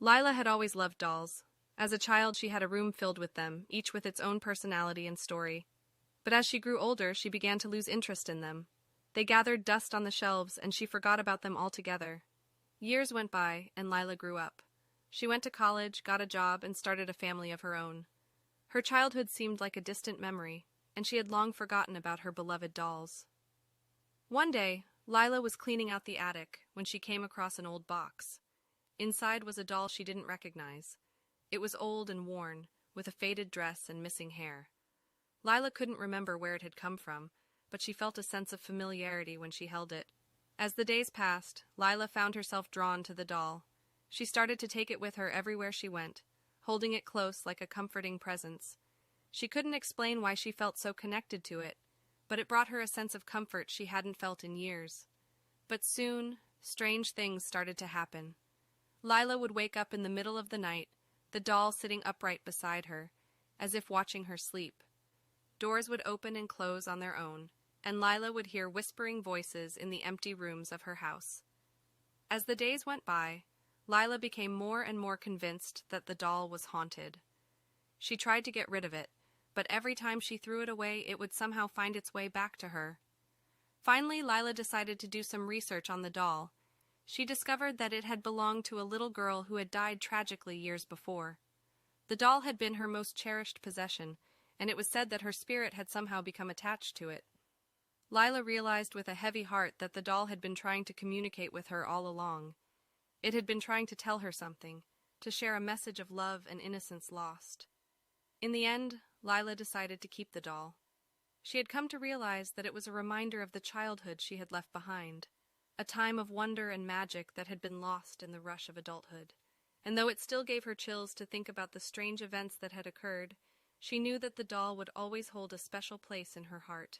Lila had always loved dolls. As a child, she had a room filled with them, each with its own personality and story. But as she grew older, she began to lose interest in them. They gathered dust on the shelves, and she forgot about them altogether. Years went by, and Lila grew up. She went to college, got a job, and started a family of her own. Her childhood seemed like a distant memory, and she had long forgotten about her beloved dolls. One day, Lila was cleaning out the attic when she came across an old box. Inside was a doll she didn't recognize. It was old and worn, with a faded dress and missing hair. Lila couldn't remember where it had come from, but she felt a sense of familiarity when she held it. As the days passed, Lila found herself drawn to the doll. She started to take it with her everywhere she went, holding it close like a comforting presence. She couldn't explain why she felt so connected to it, but it brought her a sense of comfort she hadn't felt in years. But soon, strange things started to happen. Lila would wake up in the middle of the night, the doll sitting upright beside her, as if watching her sleep. Doors would open and close on their own, and Lila would hear whispering voices in the empty rooms of her house. As the days went by, Lila became more and more convinced that the doll was haunted. She tried to get rid of it, but every time she threw it away, it would somehow find its way back to her. Finally, Lila decided to do some research on the doll. She discovered that it had belonged to a little girl who had died tragically years before. The doll had been her most cherished possession, and it was said that her spirit had somehow become attached to it. Lila realized with a heavy heart that the doll had been trying to communicate with her all along. It had been trying to tell her something, to share a message of love and innocence lost. In the end, Lila decided to keep the doll. She had come to realize that it was a reminder of the childhood she had left behind, a time of wonder and magic that had been lost in the rush of adulthood. And though it still gave her chills to think about the strange events that had occurred, she knew that the doll would always hold a special place in her heart.